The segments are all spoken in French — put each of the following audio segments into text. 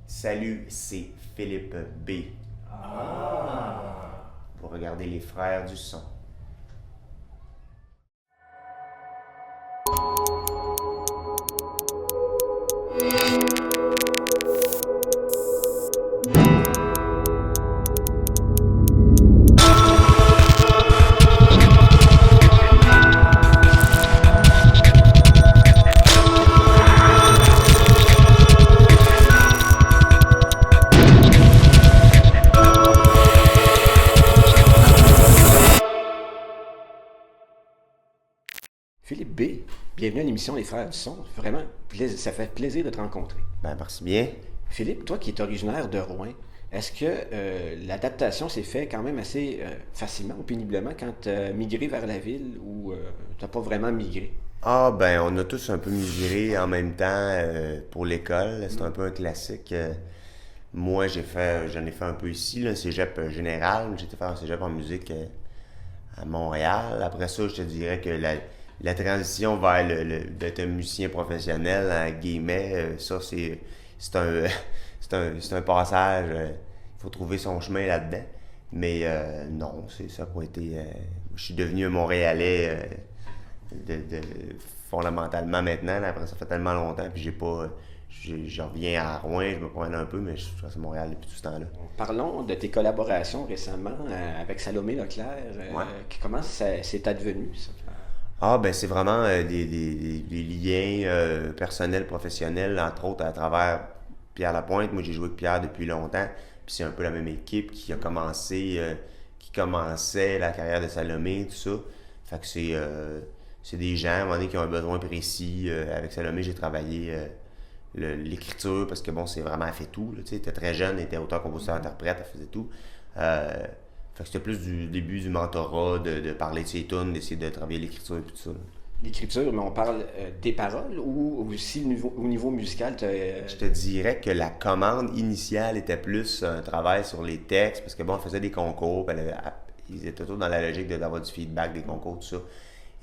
Salut, c'est Philippe B. Pour regarder les frères du son. Philippe B, bienvenue à l'émission Les Frères du Son. Vraiment, ça fait plaisir de te rencontrer. Ben, merci bien. Philippe, toi qui es originaire de Rouen, est-ce que l'adaptation s'est fait quand même assez facilement ou péniblement quand tu as migré vers la ville ou tu n'as pas vraiment migré? Ah, ben, on a tous un peu migré en même temps pour l'école. C'est un peu un classique. Moi, j'en ai fait un peu ici, là, cégep général. J'ai été faire un cégep en musique à Montréal. Après ça, je te dirais que la transition vers d'être un musicien professionnel, en guillemets, ça, c'est un, c'est un passage. Il faut trouver son chemin là-dedans. Mais non, ça n'a pas été. Je suis devenu un Montréalais fondamentalement maintenant. Là, après, ça fait tellement longtemps, puis j'ai pas. Je reviens à Rouen, je me promène un peu, mais je suis à Montréal depuis tout ce temps-là. Parlons de tes collaborations récemment avec Salomé Leclerc. Ouais. Comment c'est advenu, ça? Ah, ben c'est vraiment des liens personnels, professionnels, entre autres à travers Pierre Lapointe. Moi, j'ai joué avec Pierre depuis longtemps, puis c'est un peu la même équipe qui qui commençait la carrière de Salomé, tout ça. Fait que c'est des gens, à un moment donné, qui ont un besoin précis. Avec Salomé, j'ai travaillé l'écriture, parce que bon, c'est vraiment, elle fait tout, là, tu sais, elle était très jeune, elle était auteur, compositeur, interprète, elle faisait tout. Fait que c'était plus du début du mentorat, de parler de ses tunes, d'essayer de travailler l'écriture et tout ça. Là. L'écriture, mais on parle des paroles ou aussi au niveau musical? Je te dirais que la commande initiale était plus un travail sur les textes, parce que bon, on faisait des concours, puis ils étaient toujours dans la logique d'avoir du feedback, des concours, tout ça.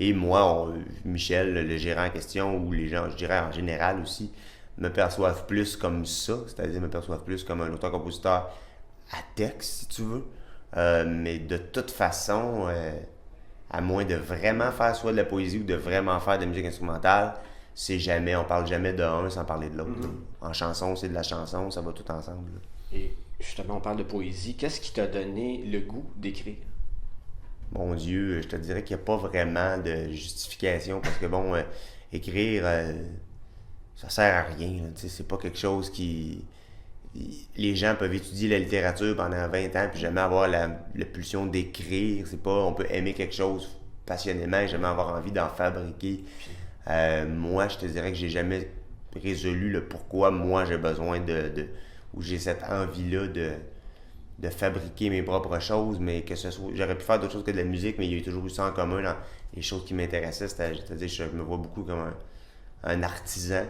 Et moi, Michel, le gérant en question, ou les gens, je dirais en général aussi, me perçoivent plus comme ça, c'est-à-dire me perçoivent plus comme un auteur-compositeur à texte, si tu veux. Mais de toute façon, à moins de vraiment faire soit de la poésie ou de vraiment faire de la musique instrumentale, on parle jamais d'un sans parler de l'autre. En chanson, c'est de la chanson, ça va tout ensemble. Là. Et justement, on parle de poésie. Qu'est-ce qui t'a donné le goût d'écrire? Mon Dieu, je te dirais qu'il n'y a pas vraiment de justification parce que bon, écrire, ça sert à rien. Là, c'est pas quelque chose qui. Les gens peuvent étudier la littérature pendant 20 ans puis jamais avoir la pulsion d'écrire. C'est pas, on peut aimer quelque chose passionnément et jamais avoir envie d'en fabriquer. Moi, je te dirais que j'ai jamais résolu le pourquoi moi j'ai besoin ou j'ai cette envie-là de fabriquer mes propres choses, mais que ce soit. J'aurais pu faire d'autres choses que de la musique, mais il y a toujours eu ça en commun dans les choses qui m'intéressaient. C'est-à-dire, je me vois beaucoup comme un artisan.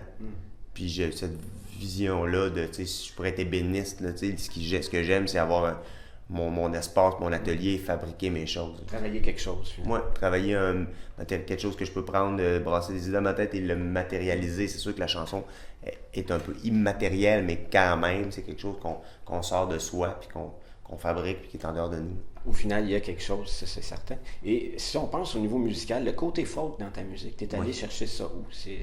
Puis j'ai cette vision-là de, tu sais, si je pourrais être ébéniste, là, tu sais, ce que j'aime, c'est avoir mon espace, mon atelier, fabriquer mes choses. Travailler quelque chose. Moi, travailler quelque chose que je peux prendre, brasser des idées dans ma tête et le matérialiser. C'est sûr que la chanson est un peu immatérielle, mais quand même, c'est quelque chose qu'on sort de soi, puis qu'on fabrique, puis qui est en dehors de nous. Au final, il y a quelque chose, c'est certain. Et si on pense au niveau musical, le côté folk dans ta musique, tu es allé chercher ça où? C'est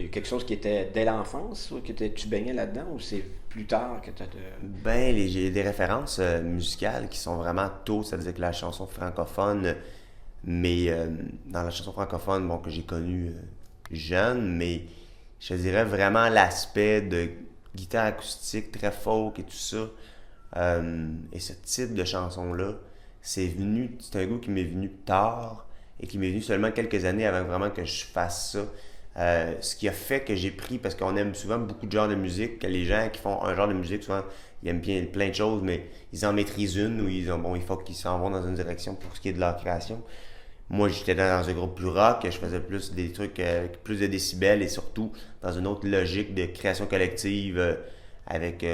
quelque chose qui était dès l'enfance, ou que tu baignais là-dedans, ou c'est plus tard que tu as de... Ben, j'ai des références musicales qui sont vraiment tôt, c'est-à-dire que la chanson francophone, mais dans la chanson francophone, bon, que j'ai connue jeune, mais je dirais vraiment l'aspect de guitare acoustique très folk et tout ça. Et ce type de chanson-là, c'est un goût qui m'est venu tard et qui m'est venu seulement quelques années avant vraiment que je fasse ça. Ce qui a fait que j'ai pris, parce qu'on aime souvent beaucoup de genres de musique, que les gens qui font un genre de musique, souvent, ils aiment bien plein de choses, mais ils en maîtrisent une ou il faut qu'ils s'en vont dans une direction pour ce qui est de leur création. Moi, j'étais dans un groupe plus rock, je faisais plus des trucs avec plus de décibels et surtout dans une autre logique de création collective avec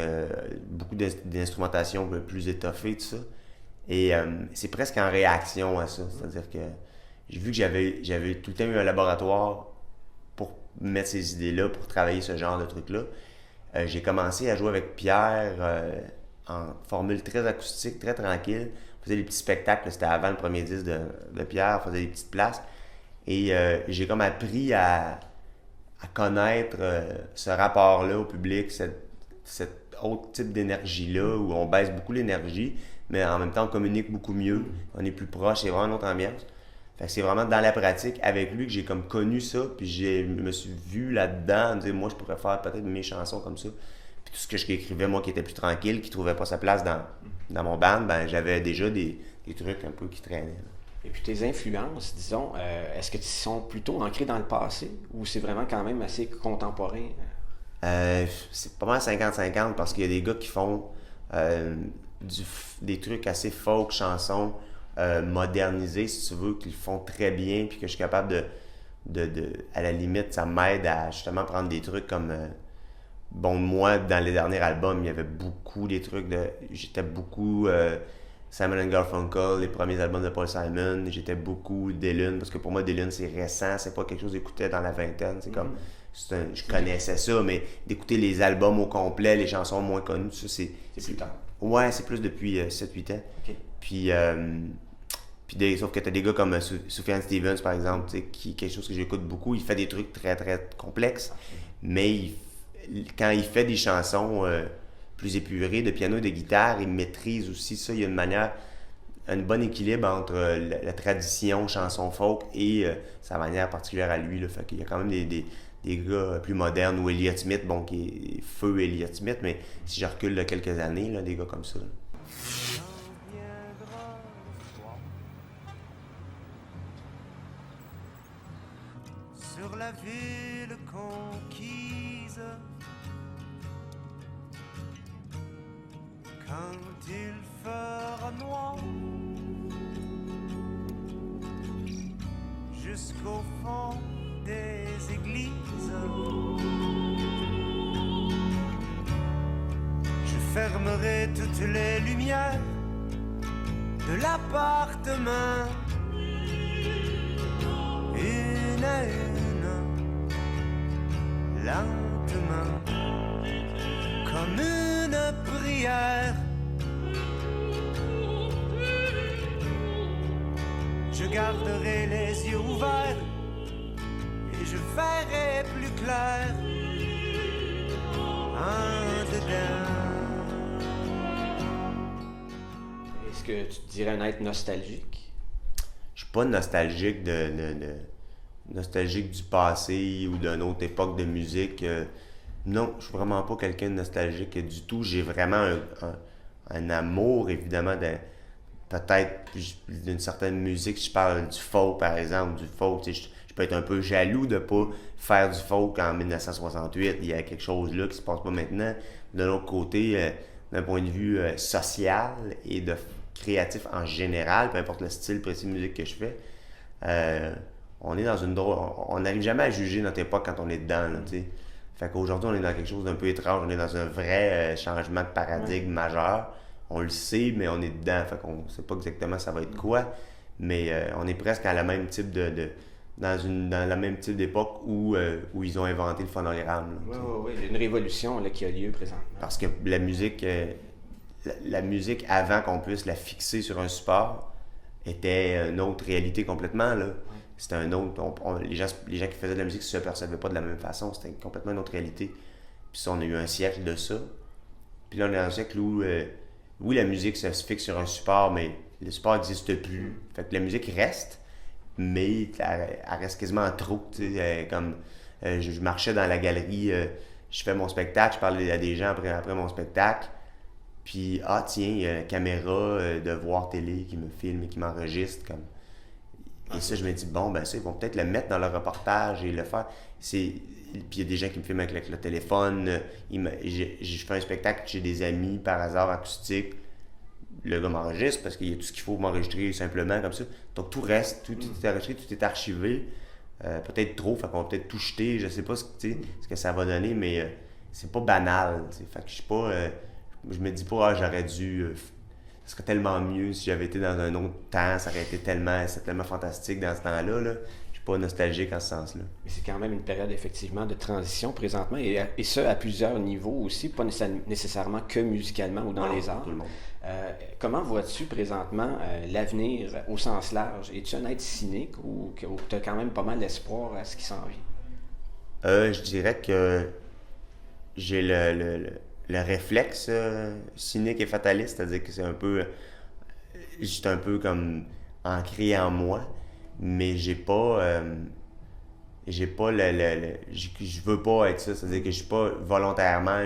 beaucoup d'instrumentation plus étoffée, tout ça. Et c'est presque en réaction à ça. C'est-à-dire que j'ai vu que j'avais tout le temps eu un laboratoire pour mettre ces idées-là, pour travailler ce genre de trucs-là. J'ai commencé à jouer avec Pierre en formule très acoustique, très tranquille. On faisait des petits spectacles, c'était avant le premier disque de Pierre, on faisait des petites places. Et j'ai comme appris à connaître ce rapport-là au public, cet autre type d'énergie-là, où on baisse beaucoup l'énergie, mais en même temps on communique beaucoup mieux, on est plus proche, c'est vraiment une autre ambiance. Fait que c'est vraiment dans la pratique avec lui que j'ai comme connu ça, puis je me suis vu là-dedans, me dire moi je pourrais faire peut-être mes chansons comme ça. Puis tout ce que j'écrivais, moi qui était plus tranquille, qui trouvait pas sa place dans mon band, ben j'avais déjà des trucs un peu qui traînaient. Là. Et puis tes influences, disons, est-ce que tu sont plutôt ancrées dans le passé ou c'est vraiment quand même assez contemporain? C'est pas mal 50-50 parce qu'il y a des gars qui font des trucs assez folk, chansons modernisées, si tu veux, qu'ils font très bien, puis que je suis capable à la limite, ça m'aide à justement prendre des trucs comme. Bon, moi, dans les derniers albums, il y avait beaucoup des trucs de. J'étais beaucoup. Simon and Garfunkel, les premiers albums de Paul Simon, j'étais beaucoup Dylan, parce que pour moi, Dylan, c'est récent, c'est pas quelque chose que j'écoutais dans la vingtaine, c'est comme, je connaissais ça, mais d'écouter les albums au complet, les chansons moins connues, ça, c'est plus tard. Ouais, c'est plus depuis 7-8 ans. Okay. Sauf que t'as des gars comme Sufjan Stevens, par exemple, quelque chose que j'écoute beaucoup, il fait des trucs très, très complexes, mais quand il fait des chansons plus épuré de piano et de guitare, il maîtrise aussi ça. Il y a un bon équilibre entre la tradition chanson folk et sa manière particulière à lui. Là. Fait qu'il y a quand même des gars plus modernes, ou Elliott Smith, bon, qui est feu Elliott Smith, mais si je recule de quelques années, là, des gars comme ça. Là. Sur la ville conquise, quand il fera noir, jusqu'au fond des églises, je fermerai toutes les lumières de l'appartement, une à une, lentement, comme une prière. Je garderai les yeux ouverts et je verrai plus clair en dedans. Est-ce que tu te dirais un être nostalgique? Je suis pas nostalgique nostalgique du passé ou d'une autre époque de musique. Non, je suis vraiment pas quelqu'un de nostalgique du tout. J'ai vraiment un amour, évidemment, peut-être d'une certaine musique. Si je parle du folk, par exemple, du folk, je peux être un peu jaloux de pas faire du folk en 1968. Il y a quelque chose là qui se passe pas maintenant. De l'autre côté, d'un point de vue social et de créatif en général, peu importe le style précis de musique que je fais, on est dans une drôle. On n'arrive jamais à juger notre époque quand on est dedans, là, t'sais. Fait qu'aujourd'hui, on est dans quelque chose d'un peu étrange. On est dans un vrai changement de paradigme majeur. On le sait, mais on est dedans. Fait qu'on sait pas exactement ça va être quoi. Mais on est presque à la même type dans la même type d'époque où ils ont inventé le phonogramme. Oui. Il y a une révolution là, qui a lieu présentement. Parce que la musique, la musique, avant qu'on puisse la fixer sur un support, était une autre réalité complètement. Là. C'était un autre. Les gens qui faisaient de la musique ne se percevaient pas de la même façon. C'était complètement une autre réalité. Puis ça, on a eu un siècle de ça. Puis là, on est dans un siècle où, oui, la musique ça se fixe sur un support, mais le support n'existe plus. Fait que la musique reste, mais elle reste quasiment trop. Comme je marchais dans la galerie, je fais mon spectacle, je parlais à des gens après mon spectacle. Puis, tiens, il y a une caméra de voir télé qui me filme et qui m'enregistre. Comme. Et ça, je me dis, bon, ben ça, ils vont peut-être le mettre dans leur reportage et le faire. Puis il y a des gens qui me filment avec le téléphone. Je fais un spectacle chez des amis, par hasard, acoustique. Le gars m'enregistre parce qu'il y a tout ce qu'il faut m'enregistrer simplement comme ça. Donc tout reste, tout est enregistré, tout est archivé. Peut-être trop, fait qu'on va peut-être tout jeter. Je sais pas ce que ça va donner, mais c'est pas banal. Fait que je suis pas... je me dis pas, j'aurais dû... ce serait tellement mieux si j'avais été dans un autre temps, c'est tellement fantastique dans ce temps-là. Là. Je suis pas nostalgique en ce sens-là. Mais c'est quand même une période effectivement de transition présentement, et ce à plusieurs niveaux aussi, pas nécessairement que musicalement ou dans les arts. Tout le monde. Comment vois-tu présentement l'avenir au sens large? Es-tu un être cynique ou tu as quand même pas mal d'espoir à ce qui s'en vient? Je dirais que j'ai le réflexe cynique et fataliste, c'est-à-dire que c'est un peu comme ancré en moi, mais j'ai pas je veux pas être ça, c'est-à-dire que je suis pas volontairement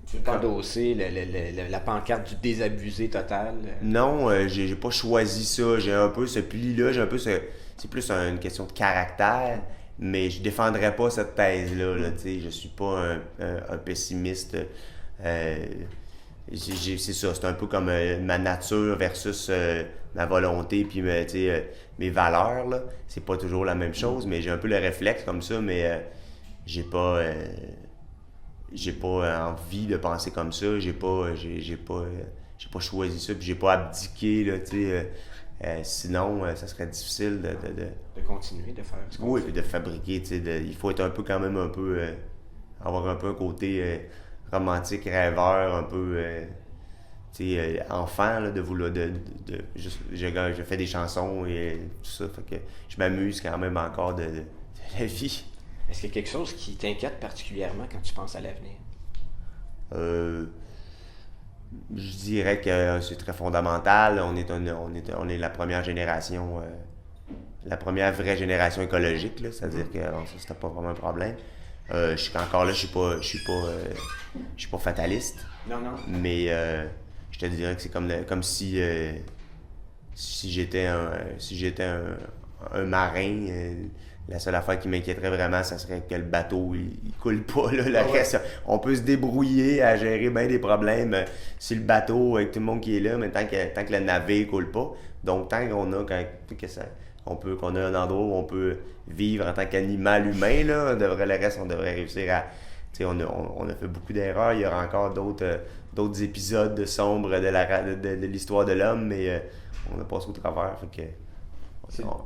Tu veux pas endosser la pancarte du désabusé total? Non, j'ai pas choisi ça. J'ai un peu ce pli-là, c'est plus une question de caractère, mais je défendrais pas cette thèse-là. Là, je suis pas un pessimiste. C'est ça, c'est un peu comme ma nature versus ma volonté puis mes valeurs. Là. C'est pas toujours la même chose, mais j'ai un peu le réflexe comme ça, mais j'ai pas envie de penser comme ça, j'ai pas choisi ça, puis j'ai pas abdiqué, là, sinon ça serait difficile de continuer de faire ce qu'on oui, fait. puis de fabriquer, il faut être un peu quand même avoir un peu un côté romantique, rêveur, un peu enfant, là, je fais des chansons et tout ça, fait que je m'amuse quand même encore de la vie. Est-ce qu'il y a quelque chose qui t'inquiète particulièrement quand tu penses à l'avenir? Je dirais que c'est très fondamental. On est la première génération, la première vraie génération écologique, là. C'est-à-dire que ça, c'était pas vraiment un problème. Encore là, je suis pas fataliste. Non. Mais je te dirais que c'est comme si j'étais un marin. La seule affaire qui m'inquiéterait vraiment, ça serait que le bateau, il coule pas. Là, le reste, on peut se débrouiller à gérer bien des problèmes si le bateau, avec tout le monde qui est là, mais tant que le navire coule pas. Donc, tant qu'on a qu'on a un endroit où on peut vivre en tant qu'animal humain, là, le reste, on devrait réussir à... On a fait beaucoup d'erreurs. Il y aura encore d'autres épisodes sombres de l'histoire de l'homme, mais on a passé au travers. Fait que,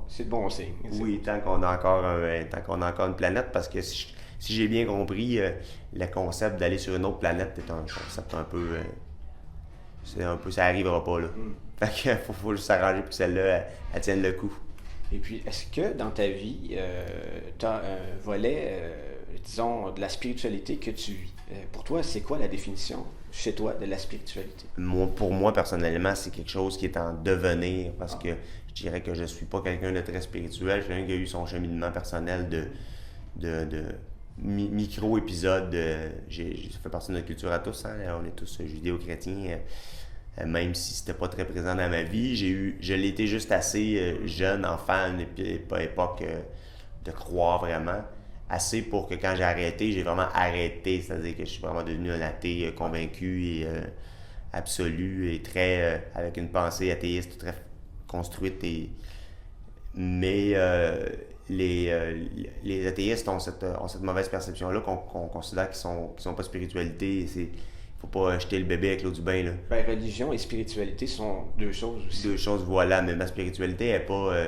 c'est de bon signe. Oui, tant qu'on a encore une planète, parce que si j'ai bien compris, le concept d'aller sur une autre planète est un concept un peu... ça arrivera pas, là. Fait que faut juste s'arranger pour que celle-là, elle tienne le coup. Et puis, est-ce que dans ta vie, tu as un volet, disons, de la spiritualité que tu vis? Pour toi, c'est quoi la définition, chez toi, de la spiritualité? Pour moi, personnellement, c'est quelque chose qui est en devenir, parce que je dirais que je suis pas quelqu'un de très spirituel. Je suis quelqu'un qui a eu son cheminement personnel de micro-épisodes. Ça fait partie de notre culture à tous, hein? On est tous judéo-chrétiens. Même si c'était pas très présent dans ma vie, je l'ai été juste assez jeune, enfant, à une époque de croire vraiment. Assez pour que quand j'ai arrêté, j'ai vraiment arrêté. C'est-à-dire que je suis vraiment devenu un athée convaincu et absolu et avec une pensée athéiste très construite. Mais les athéistes ont cette mauvaise perception-là qu'on considère qu'ils sont pas spiritualité. Faut pas jeter le bébé avec l'eau du bain, là. Ben, religion et spiritualité sont deux choses aussi. Deux choses, voilà. Mais ma spiritualité n'est pas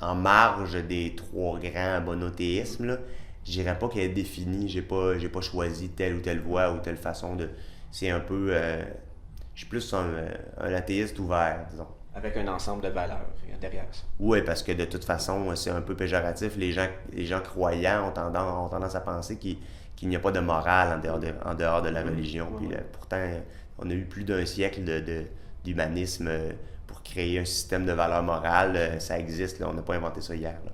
en marge des trois grands monothéismes, là. Je dirais pas qu'elle est définie. J'ai pas choisi telle ou telle voie ou telle façon de... C'est un peu... je suis plus un athéiste ouvert, disons. Avec un ensemble de valeurs derrière ça. Oui, parce que de toute façon, c'est un peu péjoratif. Les gens croyants ont tendance à penser qu'il n'y a pas de morale en dehors de la religion. Puis là, pourtant, on a eu plus d'un siècle d'humanisme pour créer un système de valeurs morales. Ça existe, là. On n'a pas inventé ça hier, là.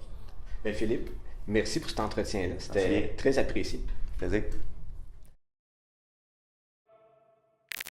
Ben Philippe, merci pour cet entretien-là. C'était très apprécié. Plaisir.